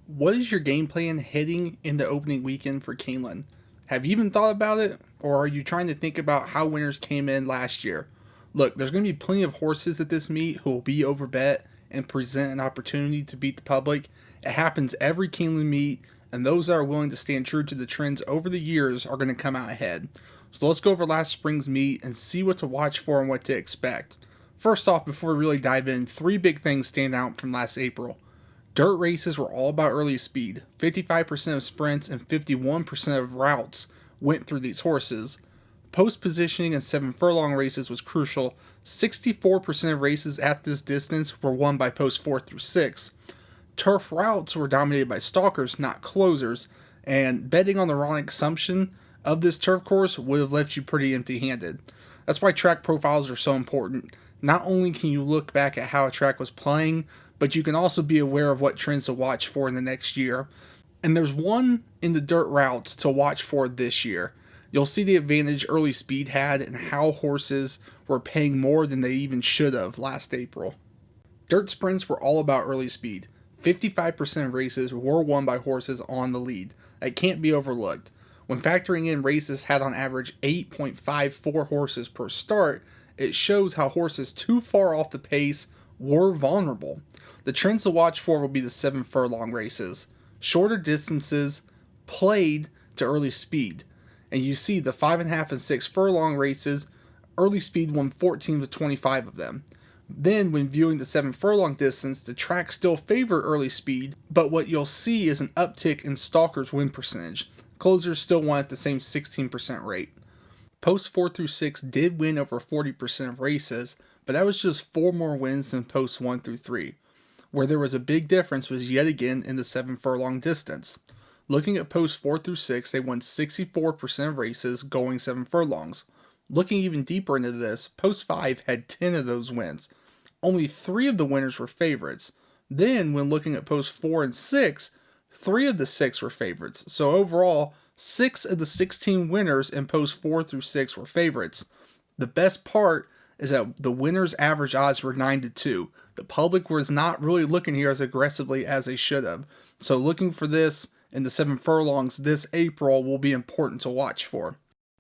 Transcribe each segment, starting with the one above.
What is your game plan heading into opening weekend for Keeneland? Have you even thought about it, or are you trying to think about how winners came in last year? Look, there's going to be plenty of horses at this meet who will be overbet and present an opportunity to beat the public. It happens every Keeneland meet, and those that are willing to stand true to the trends over the years are going to come out ahead. So let's go over last spring's meet and see what to watch for and what to expect. First off, before we really dive in, three big things stand out from last April. Dirt races were all about early speed. 55% of sprints and 51% of routes went through these horses. Post positioning in 7 furlong races was crucial. 64% of races at this distance were won by post 4 through 6. Turf routes were dominated by stalkers, not closers, and betting on the wrong assumption of this turf course would have left you pretty empty handed. That's why track profiles are so important. Not only can you look back at how a track was playing, but you can also be aware of what trends to watch for in the next year. And there's one in the dirt routes to watch for this year. You'll see the advantage early speed had and how horses were paying more than they even should have last April. Dirt sprints were all about early speed. 55% of races were won by horses on the lead. That can't be overlooked. When factoring in races had on average 8.54 horses per start, it shows how horses too far off the pace were vulnerable. The trends to watch for will be the 7 furlong races. Shorter distances played to early speed. And you see the 5.5 and 6 furlong races, early speed won 14 to 25 of them. Then, when viewing the 7 furlong distance, the track still favored early speed, but what you'll see is an uptick in stalkers' win percentage. Closers still won at the same 16% rate. Post 4 through 6 did win over 40% of races, but that was just 4 more wins than post 1 through 3. Where there was a big difference was yet again in the 7 furlong distance. Looking at post 4 through 6, they won 64% of races going 7 furlongs. Looking even deeper into this, post 5 had 10 of those wins. Only 3 of the winners were favorites. Then, when looking at post 4 and 6, 3 of the 6 were favorites. So overall, 6 of the 16 winners in post 4 through 6 were favorites. The best part is that the winners' average odds were 9 to 2. The public was not really looking here as aggressively as they should have. So looking for this in the 7 furlongs this April will be important to watch for.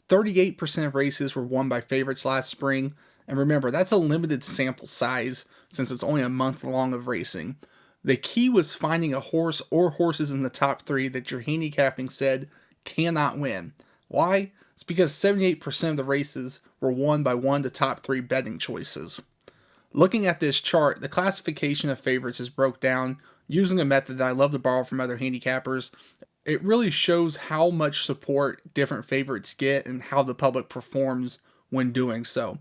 38% of races were won by favorites last spring. And remember, that's a limited sample size since it's only a month long of racing. The key was finding a horse or horses in the top 3 that your handicapping said cannot win. Why? It's because 78% of the races were won by one of the top 3 betting choices. Looking at this chart, the classification of favorites is broke down using a method that I love to borrow from other handicappers. It really shows how much support different favorites get and how the public performs when doing so.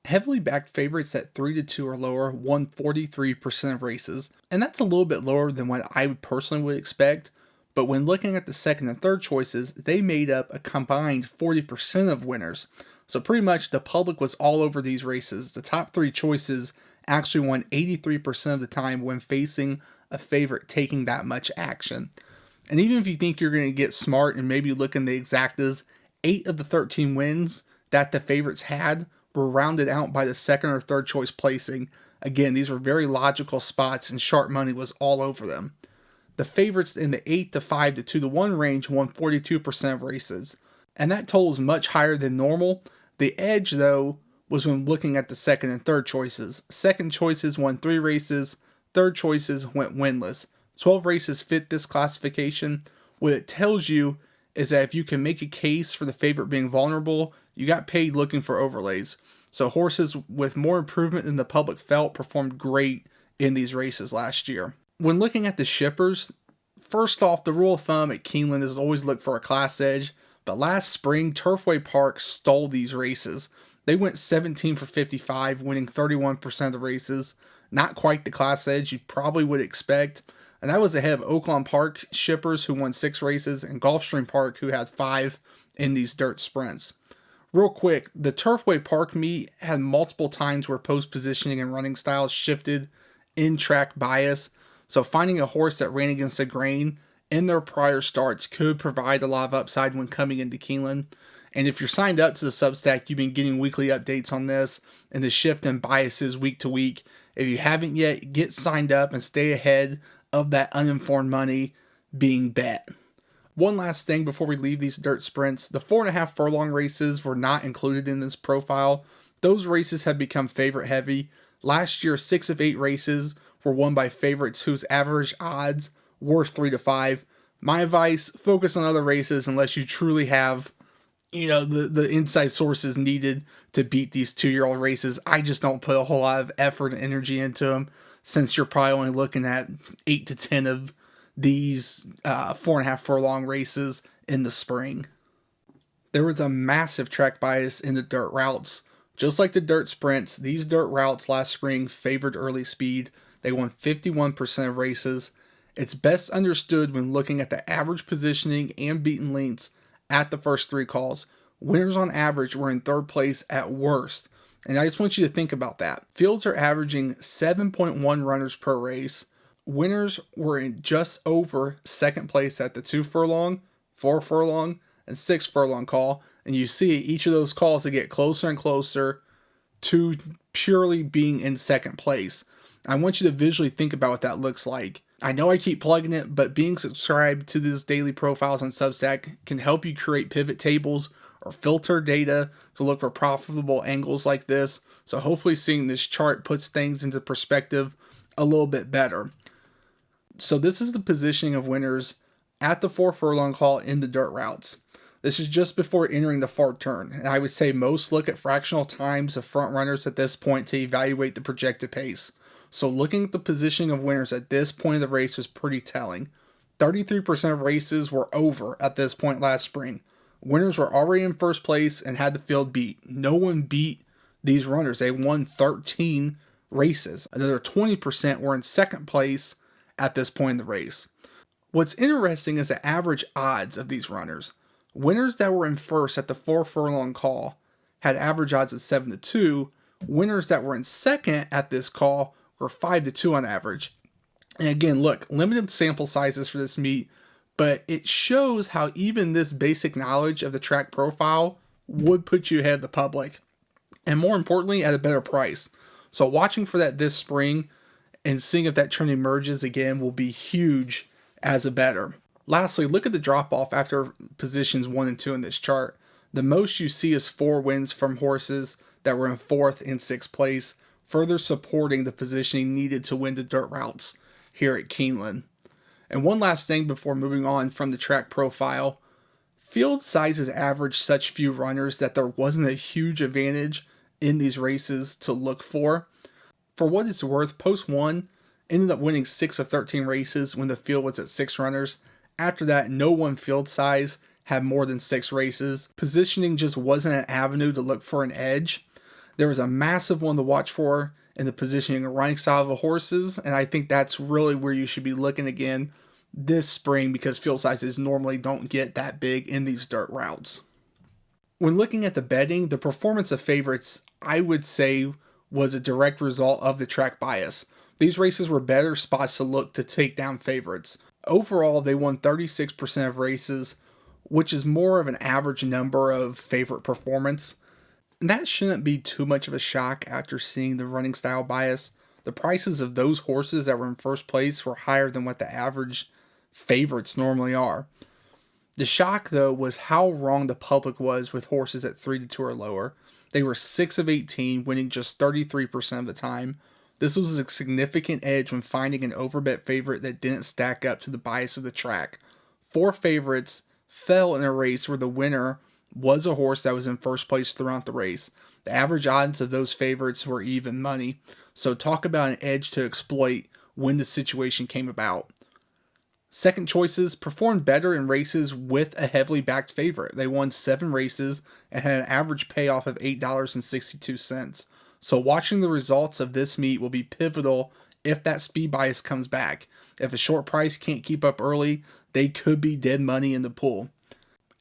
Heavily backed favorites at 3 to 2 or lower won 43% of races, and that's a little bit lower than what I personally would expect. But when looking at the second and third choices, they made up a combined 40% of winners. So pretty much the public was all over these races. The top 3 choices actually won 83% of the time when facing a favorite taking that much action. And even if you think you're going to get smart and maybe look in the exactas, 8 of the 13 wins that the favorites had were rounded out by the second or third choice placing. Again, these were very logical spots and sharp money was all over them. The favorites in the 8 to 5 to 2 to 1 range won 42% of races. And that total is much higher than normal. The edge, though, was when looking at the second and third choices. Second choices won 3 races, third choices went winless. 12 races fit this classification. What it tells you is that if you can make a case for the favorite being vulnerable, you got paid looking for overlays. So horses with more improvement than the public felt performed great in these races last year. When looking at the shippers, first off, the rule of thumb at Keeneland is always look for a class edge. But last spring, Turfway Park stole these races. They went 17 for 55, winning 31% of the races. Not quite the class edge you probably would expect. And that was ahead of Oaklawn Park shippers who won 6 races and Gulfstream Park who had 5 in these dirt sprints. Real quick, the Turfway Park meet had multiple times where post positioning and running styles shifted in track bias. So finding a horse that ran against the grain in their prior starts could provide a lot of upside when coming into Keeneland. And if you're signed up to the Substack, you've been getting weekly updates on this and the shift in biases week to week. If you haven't yet, get signed up and stay ahead of that uninformed money being bet. One last thing before we leave these dirt sprints, the 4.5 furlong races were not included in this profile. Those races have become favorite heavy. Last year, 6 of 8 races were won by favorites whose average odds were 3 to 5. My advice, focus on other races unless you truly have, the inside sources needed to beat these 2-year-old races. I just don't put a whole lot of effort and energy into them, since you're probably only looking at 8 to 10 of these 4.5 furlong races in the spring. There was a massive track bias in the dirt routes. Just like the dirt sprints, these dirt routes last spring favored early speed. They won 51% of races. It's best understood when looking at the average positioning and beaten lengths at the first 3 calls. Winners on average were in 3rd place at worst. And I just want you to think about that. Fields are averaging 7.1 runners per race. Winners were in just over 2nd place at the 2 furlong, 4 furlong, and 6 furlong call. And you see each of those calls to get closer and closer to purely being in 2nd place. I want you to visually think about what that looks like. I know I keep plugging it, but being subscribed to these daily profiles on Substack can help you create pivot tables or filter data to look for profitable angles like this. So hopefully seeing this chart puts things into perspective a little bit better. So this is the positioning of winners at the 4 furlong call in the dirt routes. This is just before entering the far turn, and I would say most look at fractional times of front runners at this point to evaluate the projected pace. So looking at the positioning of winners at this point of the race was pretty telling. 33% of races were over at this point last spring. Winners were already in 1st place and had the field beat. No one beat these runners. They won 13 races. Another 20% were in 2nd place at this point in the race. What's interesting is the average odds of these runners. Winners that were in 1st at the 4 furlong call had average odds of 7 to 2. Winners that were in 2nd at this call were 5 to 2 on average. And again, look, limited sample sizes for this meet, but it shows how even this basic knowledge of the track profile would put you ahead of the public. And more importantly, at a better price. So watching for that this spring and seeing if that trend emerges again will be huge as a bettor. Lastly, look at the drop off after positions 1 and 2 in this chart. The most you see is 4 wins from horses that were in 4th and 6th place, further supporting the positioning needed to win the dirt routes here at Keeneland. And one last thing before moving on from the track profile, field sizes average such few runners that there wasn't a huge advantage in these races to look for. For what it's worth, Post 1 ended up winning 6 of 13 races when the field was at 6 runners. After that, no one field size had more than 6 races. Positioning just wasn't an avenue to look for an edge. There was a massive one to watch for in the positioning and running style of the horses, and I think that's really where you should be looking again this spring because field sizes normally don't get that big in these dirt routes. When looking at the betting, the performance of favorites, I would say, was a direct result of the track bias. These races were better spots to look to take down favorites. Overall, they won 36% of races, which is more of an average number of favorite performance. And that shouldn't be too much of a shock after seeing the running style bias. The prices of those horses that were in 1st place were higher than what the average favorites normally are. The shock, though, was how wrong the public was with horses at 3 to 2 or lower. They were 6 of 18, winning just 33% of the time. This was a significant edge when finding an overbet favorite that didn't stack up to the bias of the track. 4 favorites fell in a race where the winner was a horse that was in 1st place throughout the race. The average odds of those favorites were even money. So talk about an edge to exploit when the situation came about. Second choices performed better in races with a heavily backed favorite. They won 7 races and had an average payoff of $8.62. So watching the results of this meet will be pivotal if that speed bias comes back. If a short price can't keep up early, they could be dead money in the pool.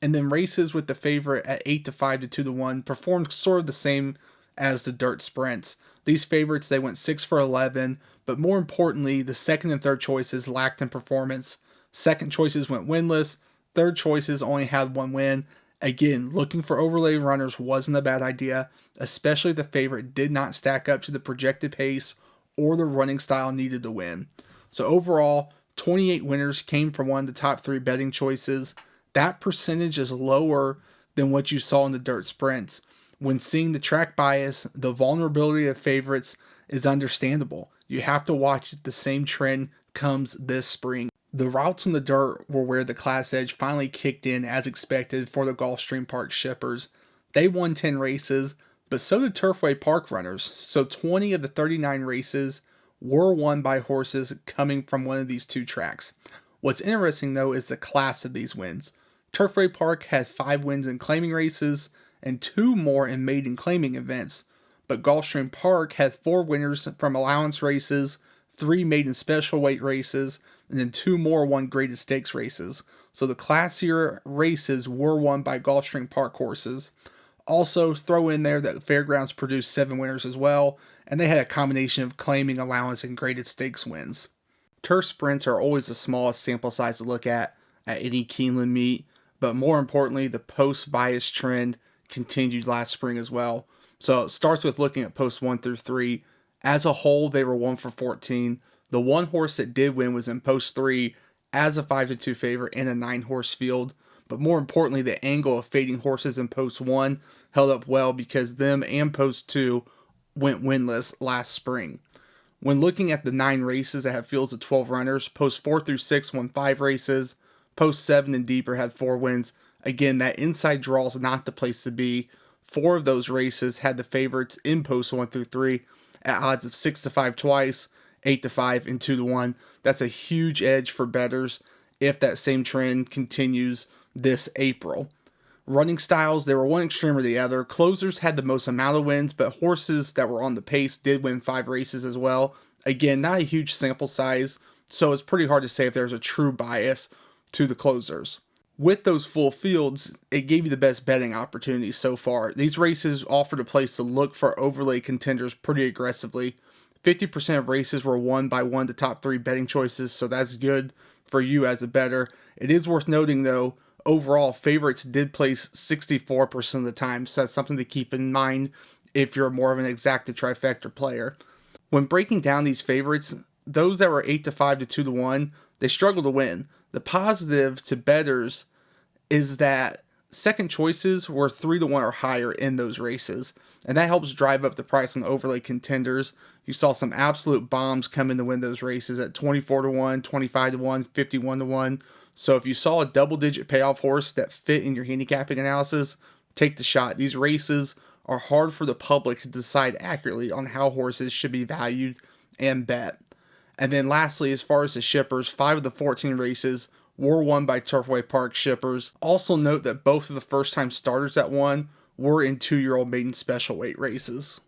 And then races with the favorite at 8 to 5 to 2 to 1 performed sort of the same as the dirt sprints. These favorites, they went 6 for 11, but more importantly, the second and third choices lacked in performance. Second choices went winless, third choices only had 1 win. Again, looking for overlay runners wasn't a bad idea, especially if the favorite did not stack up to the projected pace or the running style needed to win. So overall, 28 winners came from one of the top 3 betting choices. That percentage is lower than what you saw in the dirt sprints. When seeing the track bias, the vulnerability of favorites is understandable. You have to watch if the same trend comes this spring. The routes in the dirt were where the class edge finally kicked in as expected for the Gulfstream Park shippers. They won 10 races, but so did Turfway Park runners, so 20 of the 39 races were won by horses coming from one of these 2 tracks. What's interesting though is the class of these wins. Turfway Park had 5 wins in claiming races and 2 more in maiden claiming events, but Gulfstream Park had 4 winners from allowance races, 3 maiden special weight races, and then 2 more won graded stakes races. So the classier races were won by Gulfstream Park horses. Also, throw in there that Fairgrounds produced 7 winners as well, and they had a combination of claiming, allowance, and graded stakes wins. Turf sprints are always the smallest sample size to look at any Keeneland meet, but more importantly, the post-bias trend continued last spring as well. So it starts with looking at posts 1 through 3. As a whole, they were 1 for 14. The one horse that did win was in post 3 as a 5-2 favorite in a 9-horse field. But more importantly, the angle of fading horses in post 1 held up well because them and post 2 went winless last spring. When looking at the 9 races that have fields of 12 runners, post 4 through 6 won 5 races, post 7 and deeper had 4 wins. Again, that inside draw is not the place to be. 4 of those races had the favorites in post 1 through 3 at odds of 6-5 twice, 8-5, and 2-1. That's a huge edge for bettors if that same trend continues this April. Running styles, they were one extreme or the other. Closers had the most amount of wins, but horses that were on the pace did win 5 races as well. Again, not a huge sample size, so it's pretty hard to say if there's a true bias to the closers. With those full fields, it gave you the best betting opportunities so far. These races offered a place to look for overlay contenders pretty aggressively. 50% of races were won by one of the top 3 betting choices, so that's good for you as a bettor. It is worth noting though, overall favorites did place 64% of the time, so that's something to keep in mind if you're more of an exacta trifecta player. When breaking down these favorites, those that were 8-5 to 2-1, they struggled to win. The positive to bettors is that second choices were 3-1 or higher in those races, and that helps drive up the price on overlay contenders. You saw some absolute bombs come in to win those races at 24-1, 25-1, 51-1. So if you saw a double-digit payoff horse that fit in your handicapping analysis, take the shot. These races are hard for the public to decide accurately on how horses should be valued and bet. And then lastly, as far as the shippers, 5 of the 14 races were won by Turfway Park shippers. Also note that both of the first-time starters that won were in 2-year-old maiden special weight races.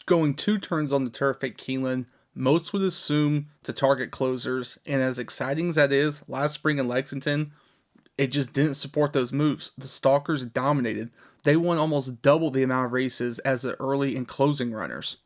Going 2 turns on the turf at Keeneland, most would assume to target closers, and as exciting as that is, last spring in Lexington, it just didn't support those moves. The Stalkers dominated. They won almost double the amount of races as the early and closing runners.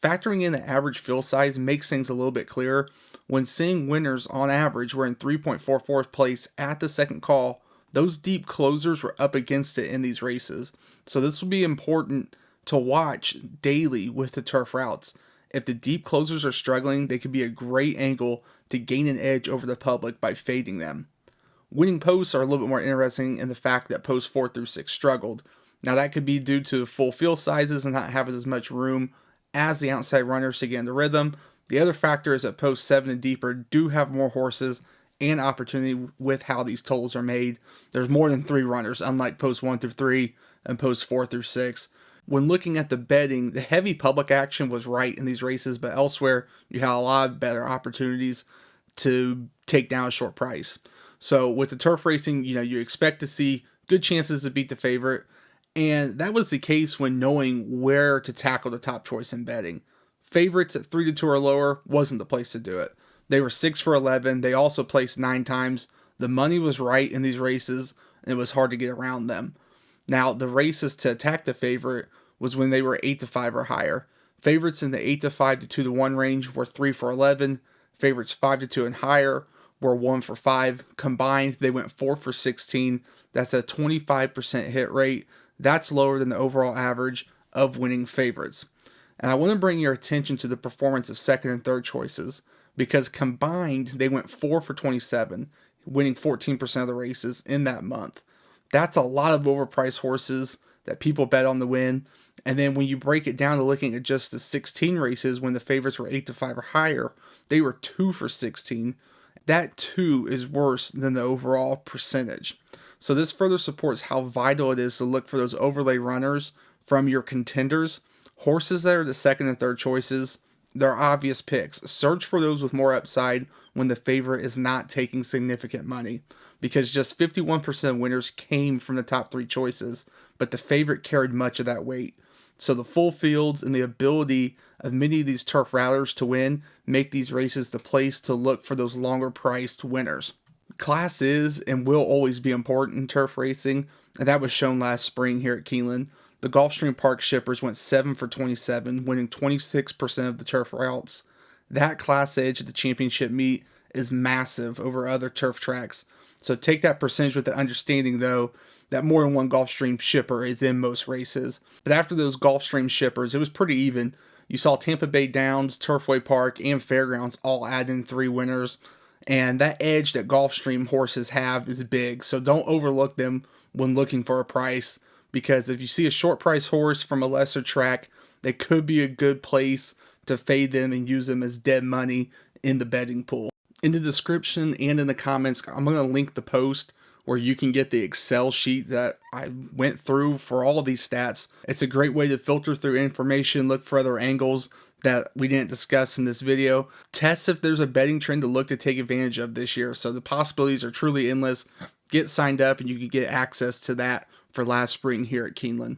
Factoring in the average field size makes things a little bit clearer. When seeing winners on average were in 3.44th place at the second call, those deep closers were up against it in these races. So this will be important to watch daily with the turf routes. If the deep closers are struggling, they could be a great angle to gain an edge over the public by fading them. Winning posts are a little bit more interesting in the fact that posts 4 through 6 struggled. Now that could be due to full field sizes and not having as much room as the outside runners to get into rhythm. The other factor is that posts 7 and deeper do have more horses and opportunity with how these totals are made. There's more than 3 runners, unlike posts 1 through 3 and posts 4 through 6. When looking at the betting, the heavy public action was right in these races, but elsewhere you had a lot of better opportunities to take down a short price. So with the turf racing, you expect to see good chances to beat the favorite, and that was the case when knowing where to tackle the top choice in betting. Favorites at 3-2 or lower wasn't the place to do it. They were 6 for 11. They also placed 9 times. The money was right in these races, and it was hard to get around them. Now, the races to attack the favorite was when they were 8-5 or higher. Favorites in the 8-5 to 2-1 range were 3 for 11. Favorites 5-2 and higher were 1 for 5. Combined, they went 4 for 16. That's a 25% hit rate. That's lower than the overall average of winning favorites. And I want to bring your attention to the performance of second and third choices. because combined they went 4 for 27, winning 14% of the races in that month. That's a lot of overpriced horses that people bet on the win. And then when you break it down to looking at just the 16 races when the favorites were 8 to 5 or higher, they were 2 for 16. That 2 is worse than the overall percentage. So this further supports how vital it is to look for those overlay runners from your contenders. Horses that are the second and third choices, they're obvious picks. Search for those with more upside when the favorite is not taking significant money, because just 51% of winners came from the top 3 choices, but the favorite carried much of that weight. So the full fields and the ability of many of these turf rattlers to win make these races the place to look for those longer priced winners. Class is and will always be important in turf racing, and that was shown last spring here at Keeneland. The Gulfstream Park shippers went 7 for 27, winning 26% of the turf routes. That class edge at the championship meet is massive over other turf tracks. So take that percentage with the understanding, though, that more than one Gulfstream shipper is in most races. But after those Gulfstream shippers, it was pretty even. You saw Tampa Bay Downs, Turfway Park, and Fairgrounds all add in 3 winners. And that edge that Gulfstream horses have is big, so don't overlook them when looking for a price, because if you see a short price horse from a lesser track, they could be a good place to fade them and use them as dead money in the betting pool. In the description and in the comments, I'm going to link the post where you can get the Excel sheet that I went through for all of these stats. It's a great way to filter through information, look for other angles that we didn't discuss in this video. Test if there's a betting trend to look to take advantage of this year. So the possibilities are truly endless. Get signed up and you can get access to that for last spring here at Keeneland.